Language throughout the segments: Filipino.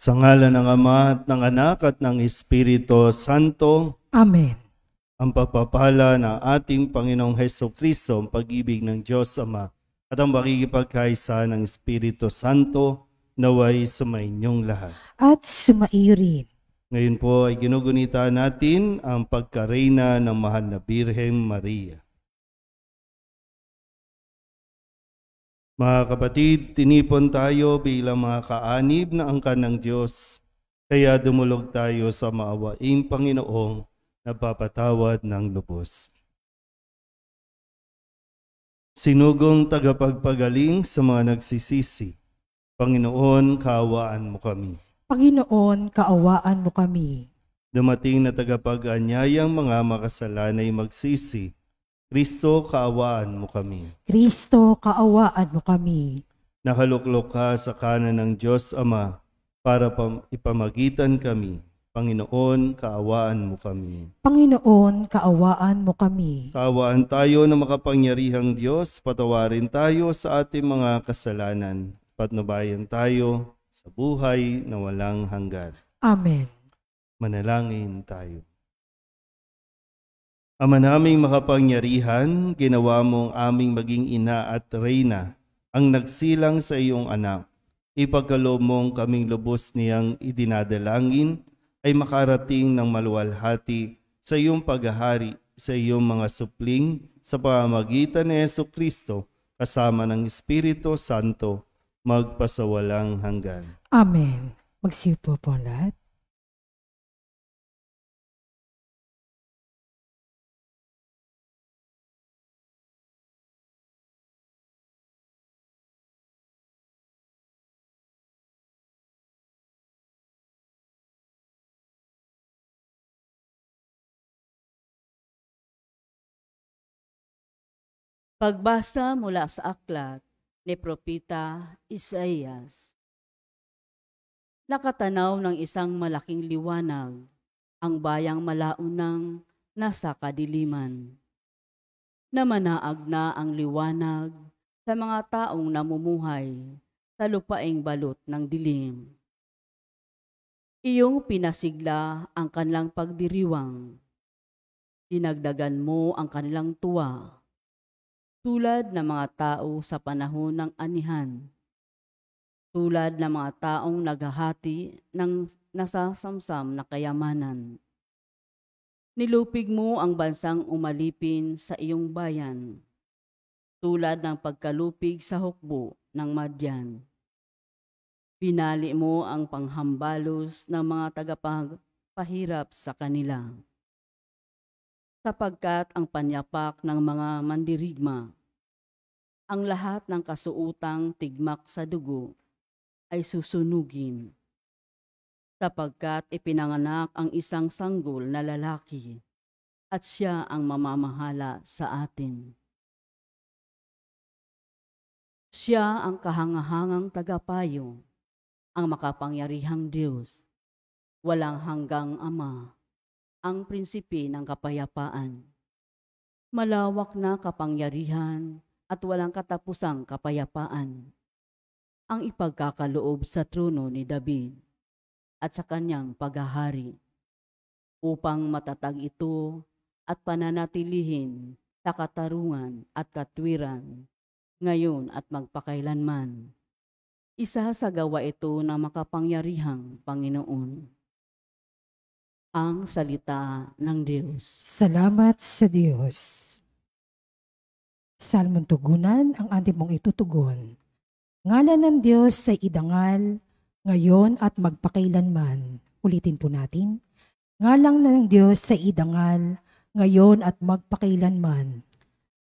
Sa ngalan ng Ama at ng Anak at ng Espiritu Santo. Amen. Ang pagpapala ng ating Panginoong Hesukristo, ang pag-ibig ng Diyos Ama, at ang pakikipagkaisa ng Espiritu Santo, naway sumainyong lahat. At sumaiyo rin. Ngayon po ay ginugunita natin ang pagkareyna ng Mahal na Birheng Maria. Mga kapatid, tinipon tayo bilang mga kaanib na angkan ng Diyos, kaya dumulog tayo sa maawaing Panginoong nagpapatawad ng lubos. Sinugong tagapagpagaling sa mga nagsisisi, Panginoon, kaawaan mo kami. Panginoon, kaawaan mo kami. Dumating na tagapag-anyayang mga makasalanay magsisi, Kristo, kaawaan mo kami. Kristo, kaawaan mo kami. Nakaluklok ka sa kanan ng Diyos Ama para ipamagitan kami. Panginoon, kaawaan mo kami. Panginoon, kaawaan mo kami. Kaawaan tayo ng makapangyarihang Diyos, patawarin tayo sa ating mga kasalanan, patnubayan tayo sa buhay na walang hanggan. Amen. Manalangin tayo. Ama naming makapangyarihan, ginawa mong aming maging ina at reyna, ang nagsilang sa iyong anak. Ipagkaloob mong kaming lubos niyang idinadalangin ay makarating ng maluwalhati sa iyong paghahari sa iyong mga supling sa pamamagitan ni Hesukristo kasama ng Espiritu Santo magpasawalang hanggan. Amen. Magsiupo po ang lahat. Pagbasa mula sa aklat ni Propeta Isaías. Nakatanaw ng isang malaking liwanag, ang bayang malaunang nasa kadiliman. Namanaag na ang liwanag sa mga taong namumuhay sa lupaing balot ng dilim. Iyong pinasigla ang kanilang pagdiriwang. Dinagdagan mo ang kanilang tuwa. Tulad ng mga tao sa panahon ng anihan, tulad ng mga taong naghahati ng nasasamsam na kayamanan. Nilupig mo ang bansang umalipin sa iyong bayan, tulad ng pagkalupig sa hukbo ng Madyan. Pinali mo ang panghambalos ng mga tagapagpahirap sa kanila, sapagkat ang panyapak ng mga mandirigma, ang lahat ng kasuutang tigmak sa dugo ay susunugin, sapagkat ipinanganak ang isang sanggol na lalaki at siya ang mamamahala sa atin. Siya ang kahangahangang tagapayo, ang makapangyarihang Diyos, walang hanggang Ama, ang prinsipe ng kapayapaan. Malawak na kapangyarihan at walang katapusang kapayapaan ang ipagkakaloob sa trono ni David at sa kanyang paghahari, upang matatag ito at pananatilihin sa katarungan at katwiran ngayon at magpakailanman. Isa sa gawa ito ng makapangyarihang Panginoon. Ang salita ng Diyos. Salamat sa Diyos. Salmon tugunan ang ating mong itutugon. Ngalan ng Diyos ay idangal, ngayon at magpakailanman. Ulitin po natin. Ngalan ng Diyos ay idangal, ngayon at magpakailanman.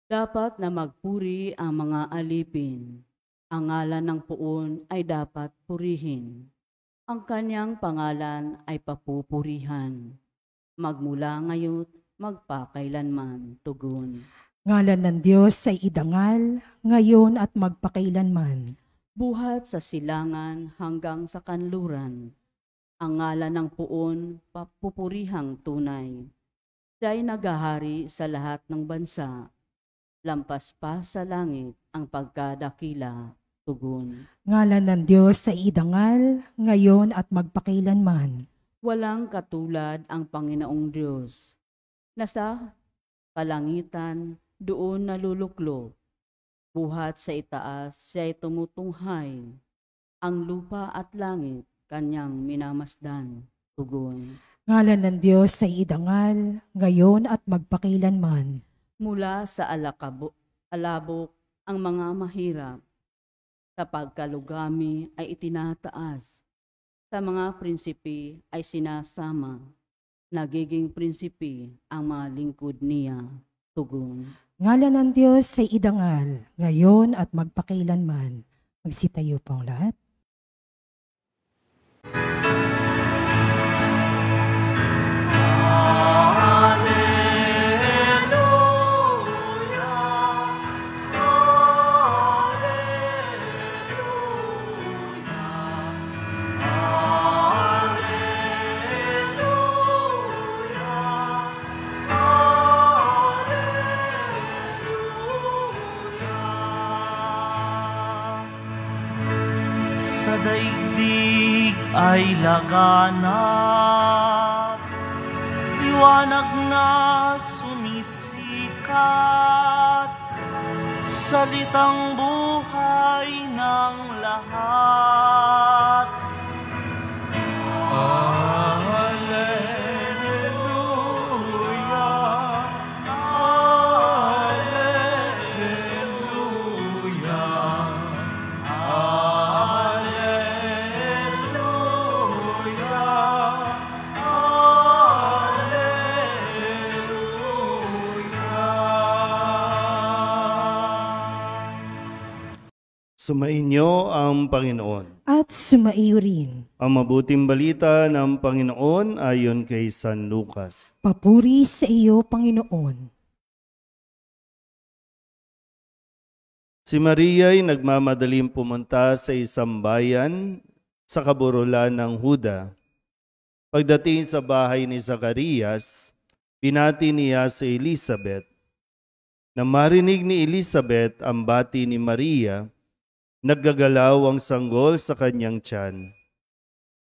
Dapat na magpuri ang mga alipin. Ang ngalan ng puon ay dapat purihin. Ang kanyang pangalan ay papupurihan. Magmula ngayon, magpakailanman, tugon. Ngalan ng Diyos ay idangal, ngayon at magpakailanman. Buhat sa silangan hanggang sa kanluran. Ang ngalan ng puon, papupurihang tunay. Siya'y naghahari sa lahat ng bansa. Lampas pa sa langit ang pagkadakila. Tugon. Ngalan ng Diyos sa idangal, ngayon at magpakailanman. Walang katulad ang Panginoong Diyos. Nasa kalangitan, doon naluluklok. Buhat sa itaas, siya'y tumutunghay. Ang lupa at langit, kanyang minamasdan. Tugon. Ngalan ng Diyos sa idangal, ngayon at magpakailanman. Mula sa alabok ang mga mahirap. Sa pagkalugami ay itinataas. Sa mga prinsipi ay sinasama. Nagiging prinsipi ang mga lingkod niya. Tugon. Ngalan ng Diyos sa idangal, ngayon at magpakailanman. Magsitayo po ang lahat. Sa daigdig ay laganap, liwanag na sumisikat, salitang buhay ng lahat. Sumainyo ang Panginoon. At sumaiyo rin. Ang mabuting balita ng Panginoon ayon kay San Lucas. Papuri sa iyo, Panginoon. Si Maria ay nagmamadaling pumunta sa isang bayan sa kaburulan ng Huda. Pagdating sa bahay ni Zacarias, binati niya si Elizabeth. Nang marinig ni Elizabeth ang bati ni Maria, naggagalaw ang sanggol sa kanyang tiyan.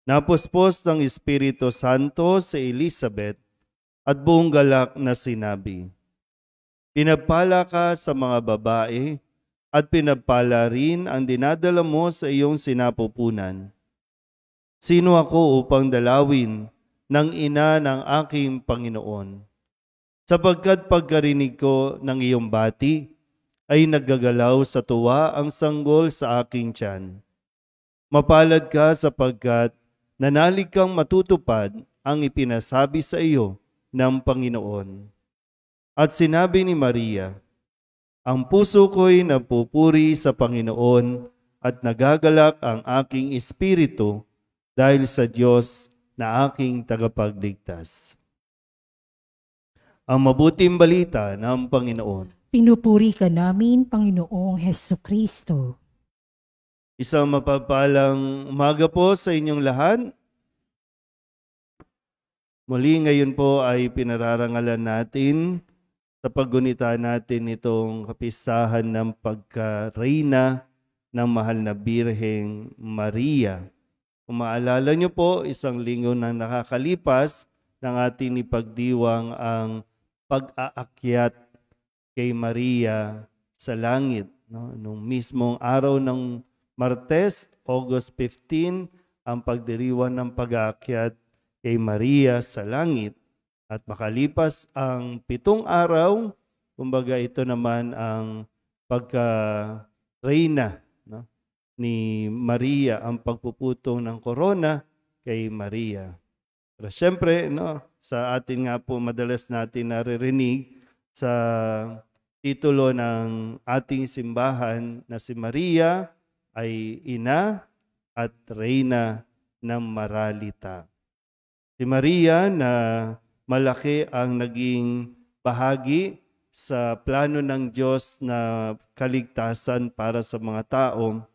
Napuspos ng Espiritu Santo si Elizabeth at buong galak na sinabi, "Pinagpala ka sa mga babae at pinagpala rin ang dinadala mo sa iyong sinapupunan. Sino ako upang dalawin ng ina ng aking Panginoon? Sapagkat pagkarinig ko ng iyong bati, ay naggagalaw sa tuwa ang sanggol sa aking tiyan. Mapalad ka sapagkat nanalig kang matutupad ang ipinasabi sa iyo ng Panginoon." At sinabi ni Maria, "Ang puso ko'y napupuri sa Panginoon at nagagalak ang aking espiritu dahil sa Diyos na aking tagapagligtas." Ang mabuting balita ng Panginoon. Pinupuri ka namin, Panginoong Hesukristo. Isang mapagpalang umaga po sa inyong lahat. Muli ngayon po ay pinararangalan natin sa paggunita natin itong kapistahan ng pagkareyna ng mahal na Birheng Maria. Kung maalala niyo po, isang linggo na nakakalipas ng ating ipagdiwang ang pag-aakyat kay Maria sa langit. Nung mismong araw ng Martes, August 15, ang pagdiriwang ng pag-aakyat kay Maria sa langit. At makalipas ang 7 araw, kumbaga ito naman ang pagka-reyna ni Maria, ang pagpuputong ng korona kay Maria. Pero syempre, sa atin nga po madalas natin naririnig sa titulo ng ating simbahan na si Maria ay ina at reyna ng maralita. Si Maria na malaki ang naging bahagi sa plano ng Diyos na kaligtasan para sa mga tao.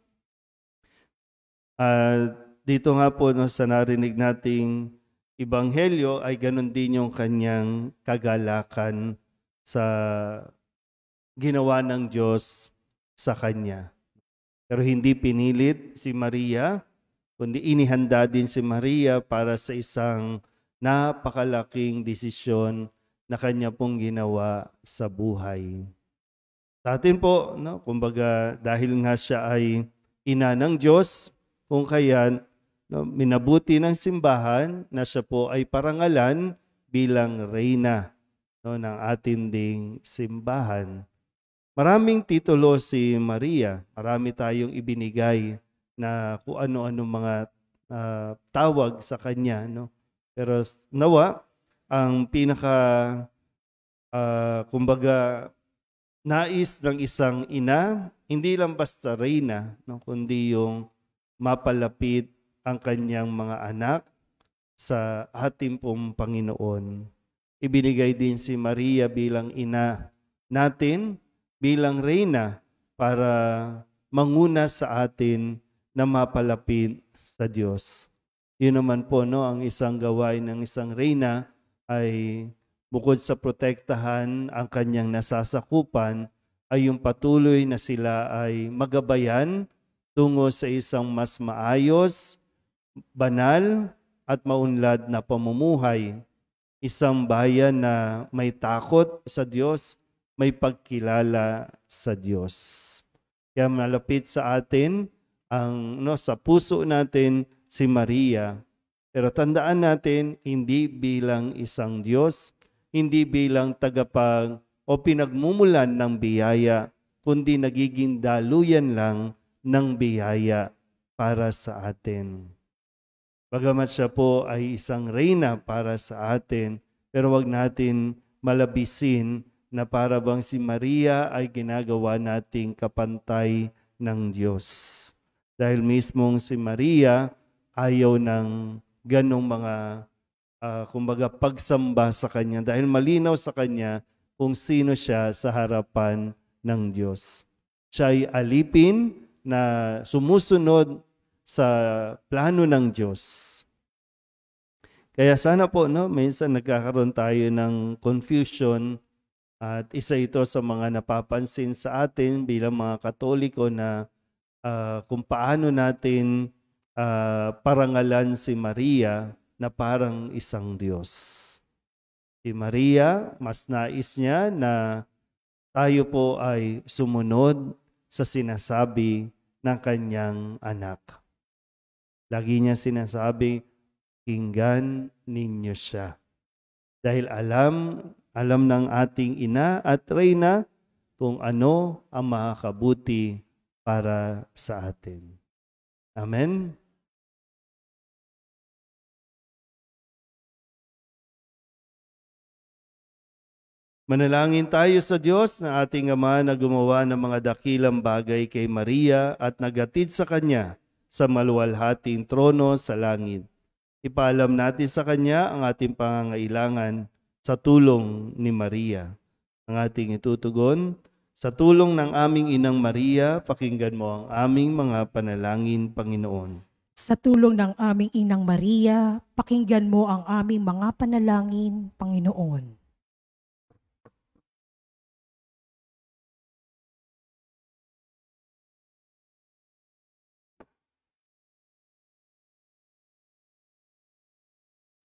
Dito nga po sa narinig nating Ebanghelyo ay ganun din yung kanyang kagalakan sa ginawa ng Diyos sa kanya. Pero hindi pinilit si Maria, kundi inihanda din si Maria para sa isang napakalaking desisyon na kanya pong ginawa sa buhay. Sa atin po, no, kumbaga dahil nga siya ay ina ng Diyos, kung kaya no, minabuti ng simbahan na siya po ay parangalan bilang reyna, no, ng ating ding simbahan. Maraming titulo si Maria, marami tayong ibinigay na kung ano-ano mga tawag sa kanya, no? Pero nawa, ang pinaka kumbaga nais ng isang ina, hindi lang basta reyna, no? Kundi yung mapalapit ang kanyang mga anak sa ating pong Panginoon. Ibinigay din si Maria bilang ina natin, bilang reyna para manguna sa atin na mapalapit sa Diyos. Yun naman po, no, ang isang gawain ng isang reyna ay bukod sa protektahan ang kanyang nasasakupan, ay yung patuloy na sila ay magabayan tungo sa isang mas maayos, banal at maunlad na pamumuhay. Isang bayan na may takot sa Diyos, may pagkilala sa Diyos. Kaya malapit sa atin, sa puso natin si Maria. Pero tandaan natin, hindi bilang isang Diyos, hindi bilang tagapag o pinagmumulan ng biyaya, kundi nagiging daluyan lang ng biyaya para sa atin. Bagamat siya po ay isang reyna para sa atin, pero wag natin malabisin na para bang si Maria ay ginagawa nating kapantay ng Diyos. Dahil mismong si Maria ayaw ng ganong mga kumbaga pagsamba sa Kanya dahil malinaw sa Kanya kung sino siya sa harapan ng Diyos. Siya ay alipin na sumusunod sa plano ng Diyos. Kaya sana po, no, minsan nagkakaroon tayo ng confusion. At isa ito sa mga napapansin sa atin bilang mga Katoliko na kung paano natin parangalan si Maria na parang isang Diyos. Si Maria, mas nais niya na tayo po ay sumunod sa sinasabi ng kanyang anak. Lagi niya sinasabi, pakinggan ninyo siya. Dahil alam ng ating ina at reyna kung ano ang makakabuti para sa atin. Amen? Manalangin tayo sa Diyos na ating Ama na gumawa ng mga dakilang bagay kay Maria at nagatid sa Kanya sa maluwalhating trono sa langit. Ipaalam natin sa Kanya ang ating pangangailangan sa tulong ni Maria. Ang ating itutugon, sa tulong ng aming Inang Maria, pakinggan mo ang aming mga panalangin, Panginoon. Sa tulong ng aming Inang Maria, pakinggan mo ang aming mga panalangin, Panginoon.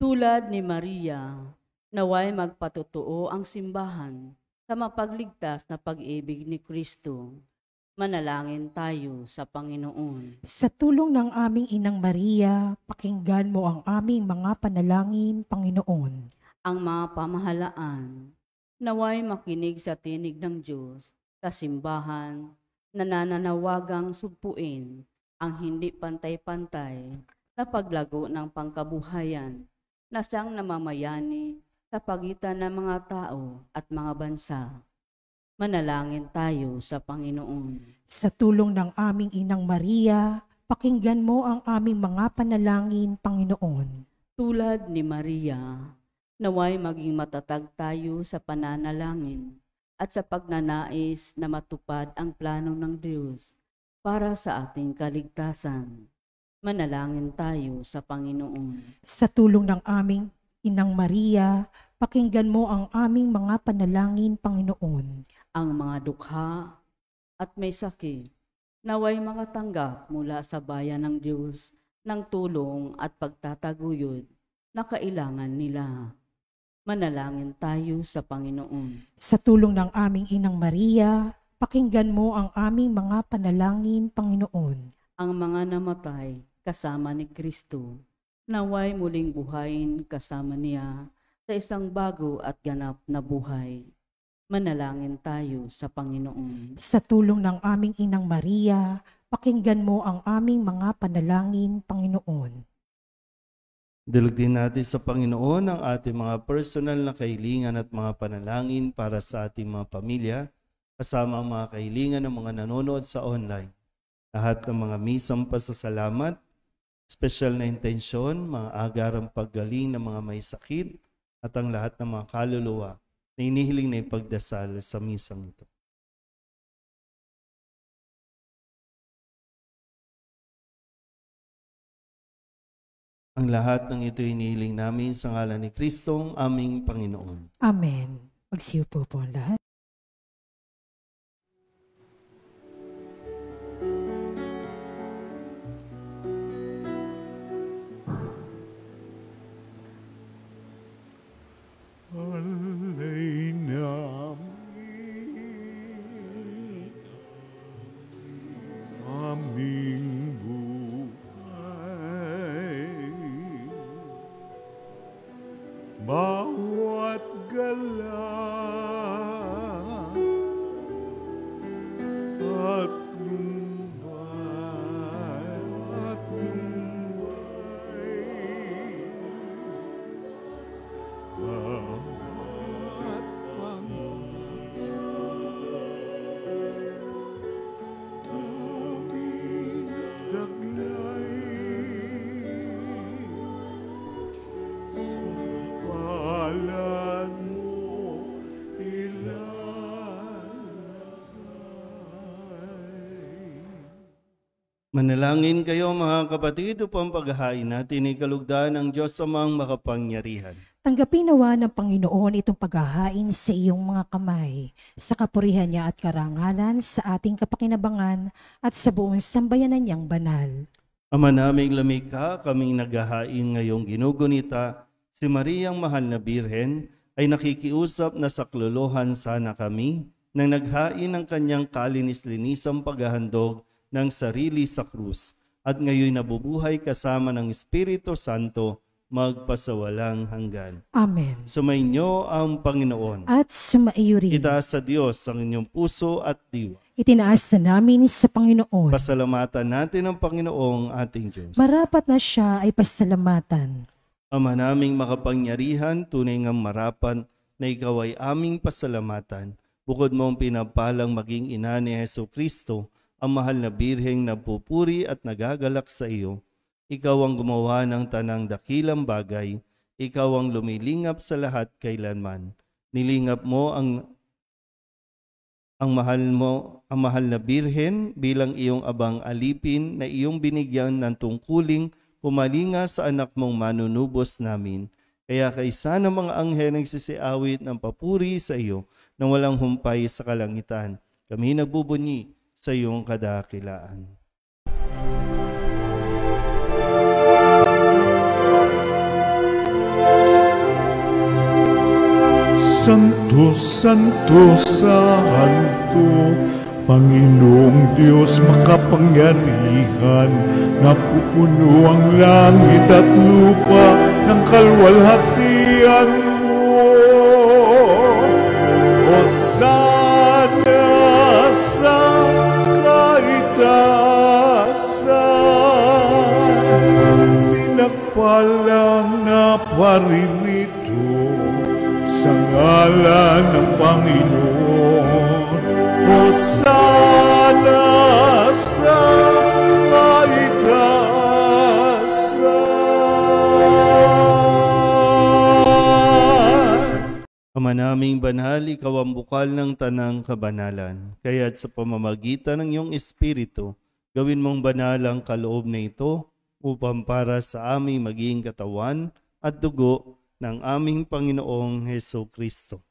Tulad ni Maria, naway magpatotoo ang simbahan sa mapagligtas na pag-ibig ni Kristo. Manalangin tayo sa Panginoon. Sa tulong ng aming Inang Maria, pakinggan mo ang aming mga panalangin, Panginoon. Ang mga pamahalaan, naway makinig sa tinig ng Diyos sa simbahan na nananawagang sugpuin ang hindi pantay-pantay na paglago ng pangkabuhayan na siyang namamayani sa pagitan ng mga tao at mga bansa. Manalangin tayo sa Panginoon. Sa tulong ng aming Inang Maria, pakinggan mo ang aming mga panalangin, Panginoon. Tulad ni Maria, naway maging matatag tayo sa pananalangin at sa pagnanais na matupad ang plano ng Diyos para sa ating kaligtasan. Manalangin tayo sa Panginoon. Sa tulong ng aming Inang Maria, pakinggan mo ang aming mga panalangin, Panginoon. Ang mga dukha at may sakit naway makatanggap mula sa bayan ng Diyos ng tulong at pagtataguyod na kailangan nila. Manalangin tayo sa Panginoon. Sa tulong ng aming Inang Maria, pakinggan mo ang aming mga panalangin, Panginoon. Ang mga namatay kasama ni Kristo, naway muling buhayin kasama niya sa isang bago at ganap na buhay. Manalangin tayo sa Panginoon. Sa tulong ng aming Inang Maria, pakinggan mo ang aming mga panalangin, Panginoon. Dalugin natin sa Panginoon ang ating mga personal na kahilingan at mga panalangin para sa ating mga pamilya, kasama ang mga kahilingan ng mga nanonood sa online. Lahat ng mga misang pasasalamat, special na intensyon, mga agarang paggaling ng mga may sakit, at ang lahat ng mga kaluluwa na inihiling na ipagdasal sa misang ito. Ang lahat ng ito inihiling namin sa ngalan ni Kristong aming Panginoon. Amen. Magsiupo po ang lahat. Alay namin aming buhay, bawat galak at lumbay, bawat panglamig taglay, sa palad mo ilalagay. Manalangin kayo mga kapatid upang paghahain natin ay kalugdan ng Diyos Amang makapangyarihan. Tanggapin nawa ng Panginoon itong paghahain sa iyong mga kamay, sa kapurihan niya at karangalan, sa ating kapakinabangan at sa buong sambayanan niyang banal. Ama naming lumikha, kaming naghahain ngayong ginugunita, si Mariang Mahal na Birhen ay nakikiusap na saklolohan sana kami nang naghain ng kanyang kalinis-linisang paghahandog ng sarili sa krus at ngayon nabubuhay kasama ng Espiritu Santo magpasawalang hanggan. Amen. Sumainyo ang Panginoon. At sumaiyo rin. Itaas sa Diyos ang inyong puso at diwa. Itinaas na namin sa Panginoon. Pasalamatan natin ang Panginoong ating Diyos. Marapat na siya ay pasalamatan. Ama naming makapangyarihan, tunay ngang marapan na ikaw ay aming pasalamatan. Bukod mong pinapalang maging ina ni Jesucristo, ang mahal na birheng nagpupuri at nagagalak sa iyo. Ikaw ang gumawa ng tanang dakilang bagay. Ikaw ang lumilingap sa lahat kailanman. Nilingap mo ang mahal na birhen bilang iyong abang alipin na iyong binigyan ng tungkuling kumalinga sa anak mong manunubos namin. Kaya kaisa ng mga anghel nagsisiawit ng papuri sa iyo nang walang humpay sa kalangitan. Kami nagbubunyi sa iyong kadakilaan. Santo, Santo, Santo, Panginoong Diyos makapangyarihan, napupuno ang langit at lupa ng kalwalhatian mo. Hosana sa kaitaasan, pinagpalang na paririto sa ngalan ng Panginoon. Hosana sa kaitaasan. Ama naming banal, ikaw ang bukal ng tanang kabanalan. Kaya't sa pamamagitan ng iyong Espiritu, gawin mong banal ang kaloob na ito upang para sa aming maging katawan at dugo ng aming Panginoong Jesucristo.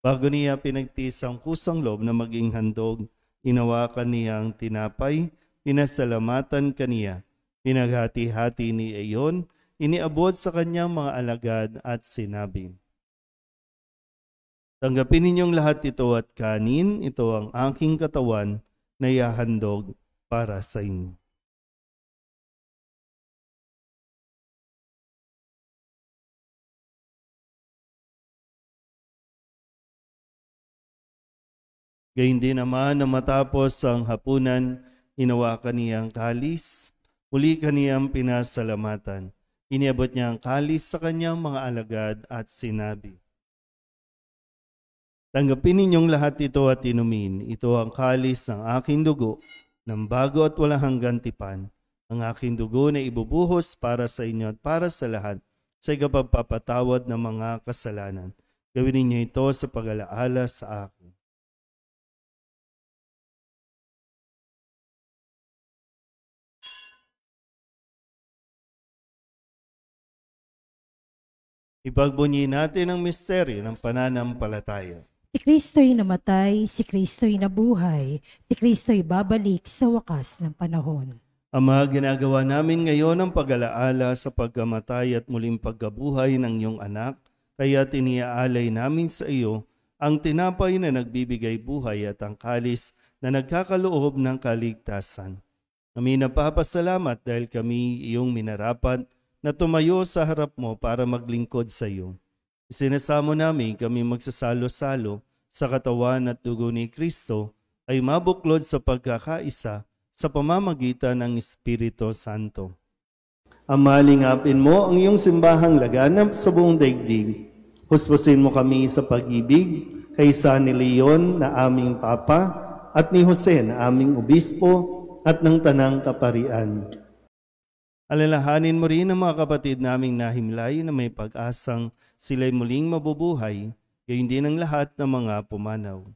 Bago niya pinagtiis ang kusang loob na maging handog, Hinawakan niya ang tinapay, pinasalamatan kaniya, pinaghati-hati ni iyon, iniabot sa kanyang mga alagad at sinabi, "Tanggapin ninyong lahat ito at kanin, ito ang aking katawan na ihahandog para sa inyo." Gayun din naman na matapos ang hapunan, hinawakan niya ang kalis, muli kaniyang pinasalamatan. Iniabot niya ang kalis sa kanyang mga alagad at sinabi, "Tanggapin ninyong lahat ito at inumin. Ito ang kalis ng aking dugo, ng bago at walang hanggang tipan. Ang aking dugo na ibubuhos para sa inyo at para sa lahat sa ikapagpapatawad ng mga kasalanan. Gawin ninyo ito sa pag-alaala sa akin." Ipagbunyi natin ang misteryo ng pananampalataya. Si Kristo'y namatay, si Kristo'y nabuhay, si Kristo'y babalik sa wakas ng panahon. Ama, ginagawa namin ngayon ang pag-alaala sa pagkamatay at muling pagkabuhay ng iyong anak, kaya tiniaalay namin sa iyo ang tinapay na nagbibigay buhay at ang kalis na nagkakaloob ng kaligtasan. Kami napapasalamat dahil kami iyong minarapat na tumayo sa harap mo para maglingkod sa iyo. Isinasamo namin kami magsasalo-salo sa katawan at dugo ni Kristo ay mabuklod sa pagkakaisa sa pamamagitan ng Espiritu Santo. Ama, lingapin mo ang iyong simbahang laganap sa buong daigdig. Huspusin mo kami sa pag-ibig kay San Leon na aming Papa at ni Jose na aming Obispo at ng Tanang Kaparian. Alalahanin mo rin ang mga kapatid naming nahimlay na may pag-asang sila'y muling mabubuhay, gayon din ang lahat ng mga pumanaw.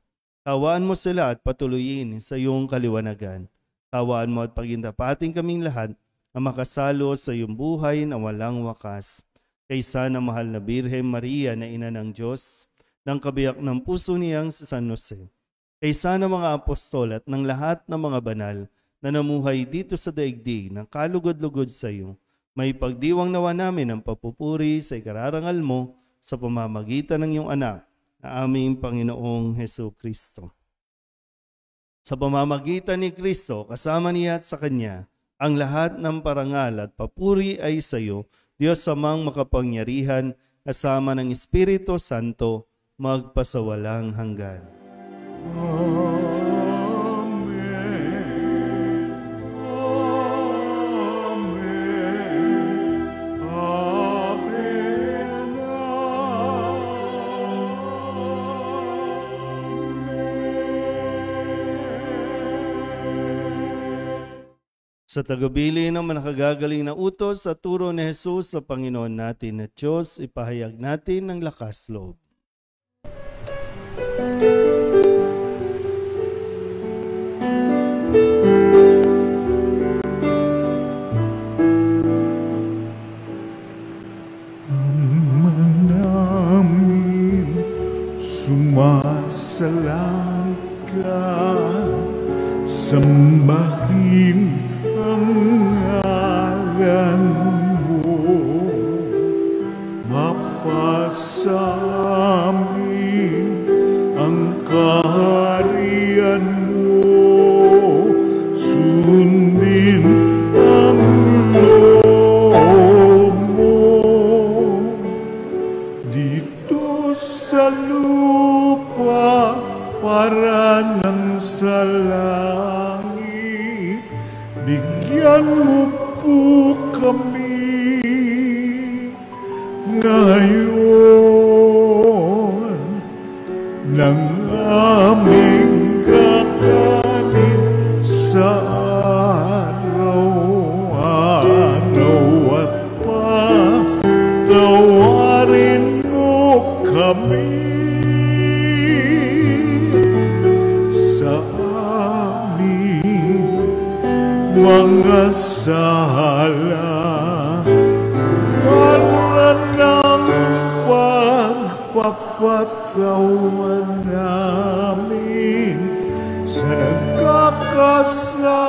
Kawaan mo sila at patuloyin sa iyong kaliwanagan. Kawaan mo at pagindapating kaming lahat na makasalo sa iyong buhay na walang wakas. Kaysa na mahal na Birhen Maria na ina ng Diyos, ng kabiyak ng puso niyang si San Jose. Kaysa na mga apostol at ng lahat ng mga banal na namuhay dito sa daigdig ng kalugod-lugod sa iyo, may pagdiwang nawa namin ang papupuri sa ikararangal mo sa pamamagitan ng iyong anak na aming Panginoong Hesus Kristo. Sa pamamagitan ni Kristo, kasama niya at sa Kanya, ang lahat ng parangal at papuri ay sa iyo, Diyos Amang makapangyarihan, kasama ng Espiritu Santo, magpasawalang hanggan. Sa tagubilin ng manakagagaling na utos sa turo ni Jesus sa Panginoon natin na Diyos, ipahayag natin ng lakas loob. Ama namin, sumasalang ka, sambahin ang ngalan mo, mapasamin ang kaharian mo, sundin ang loob mo, dito sa lupa para ng sa langit. Bigyan mo po kami ngayon ng aming kakanin sa araw-araw at patawarin mo kami sa aming mga sala, para ng pagpapatawa namin sa nagkakasala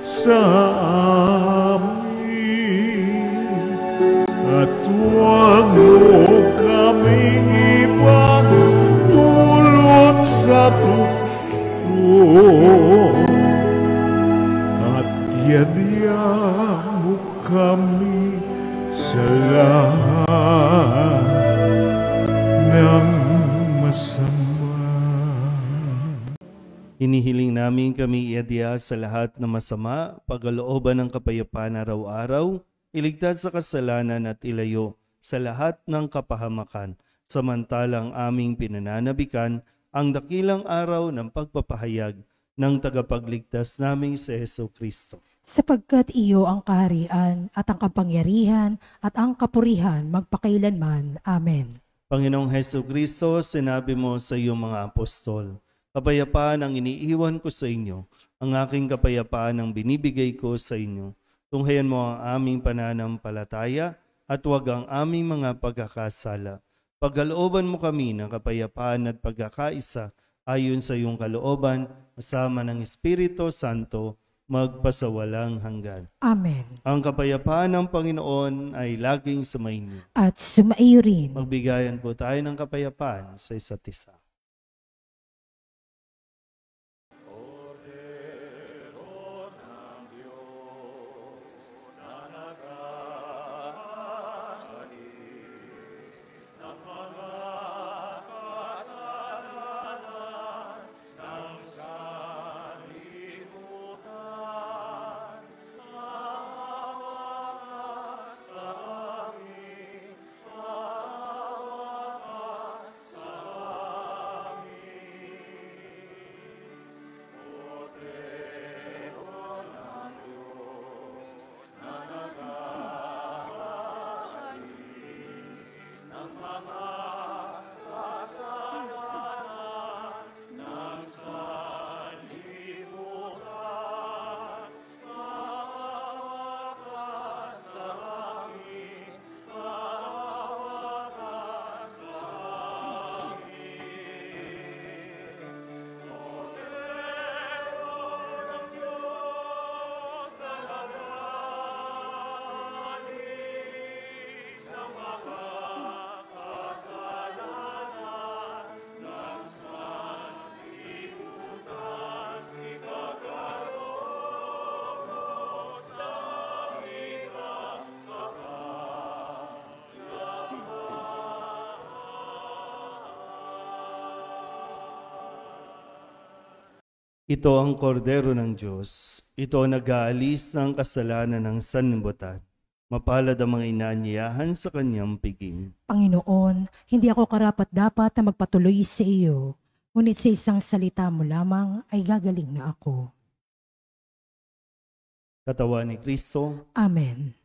sa amin, at huwag mo kaming ipagdulot sa tukso, at yadya mo kami sa lahat ng masama. Hinihiling namin kami iadya sa lahat ng masama, pagalooban ng kapayapaan araw-araw, iligtas sa kasalanan at ilayo sa lahat ng kapahamakan, samantalang aming pinananabikan ang dakilang araw ng pagpapahayag ng tagapagligtas naming si Jesucristo. Sapagkat iyo ang kaharian at ang kapangyarihan at ang kapurihan magpakailanman. Amen. Panginoong Jesucristo, sinabi mo sa iyong mga apostol, kapayapaan ang iniiwan ko sa inyo, ang aking kapayapaan ang binibigay ko sa inyo. Tunghayan mo ang aming pananampalataya at huwag ang aming mga pagkakasala. Pagkalooban mo kami ng kapayapaan at pagkakaisa ayon sa iyong kalooban, kasama ng Espiritu Santo, magpasawalang hanggan. Amen. Ang kapayapaan ng Panginoon ay laging sumainyo. At sumaiyo rin. Magbigayan po tayo ng kapayapaan sa isa't isa. Ito ang kordero ng Diyos. Ito ang nag-aalis ng kasalanan ng sanlibutan. Mapalad ang mga inaanyayahan sa kanyang piging. Panginoon, hindi ako karapat-dapat na magpatuloy sa iyo, ngunit sa isang salita mo lamang ay gagaling na ako. Katawan ni Kristo. Amen.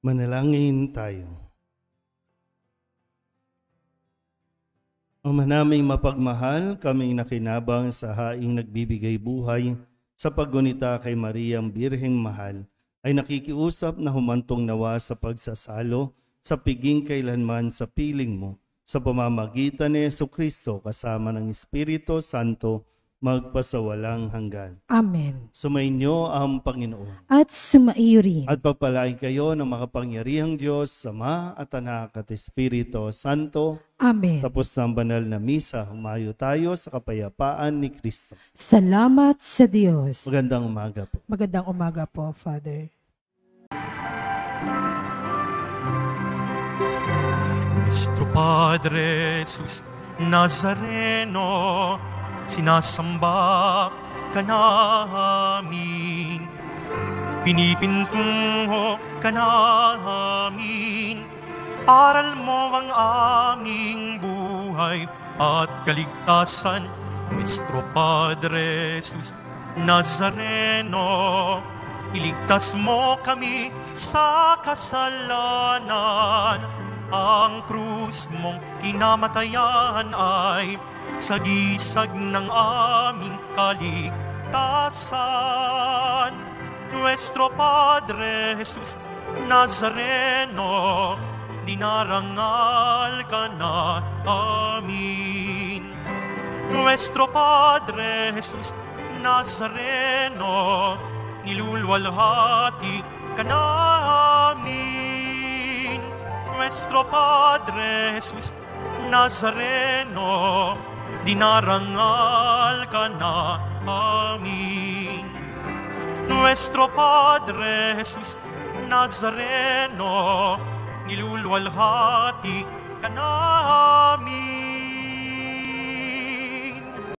Manalangin tayo. Ama naming mapagmahal, kaming nakinabang sa haing nagbibigay buhay sa paggunita kay Mariang Birheng Mahal, ay nakikiusap na humantong nawa sa pagsasalo sa piging kailanman sa piling mo, sa pamamagitan ni Jesucristo kasama ng Espiritu Santo, magpasawalang hanggan. Amen. Sumainyo ang Panginoon. At sumaiyo rin. At pagpalain kayo ng makapangyarihang Diyos, Ama at Anak at Espiritu Santo. Amen. Tapos ng banal na misa, humayo tayo sa kapayapaan ni Kristo. Salamat sa Diyos. Magandang umaga po. Magandang umaga po, Father. Nuestro Padre Jesus Nazareno, sinasamba ka namin, pinipintungo ka namin, aral mo ang aming buhay at kaligtasan. Nuestro Padre Jesus Nazareno, iligtas mo kami sa kasalanan. Ang krus mong kinamatayan ay sagisag ng aming kaligtasan. Nuestro Padre Jesus Nazareno, dinarangal ka na amin. Nuestro Padre Jesus Nazareno, nilulwalhati ka namin. Nuestro Padre Jesus Nazareno, dinarangal ka na amin. Nuestro Padre Jesus Nazareno, nilulwalhati ka namin.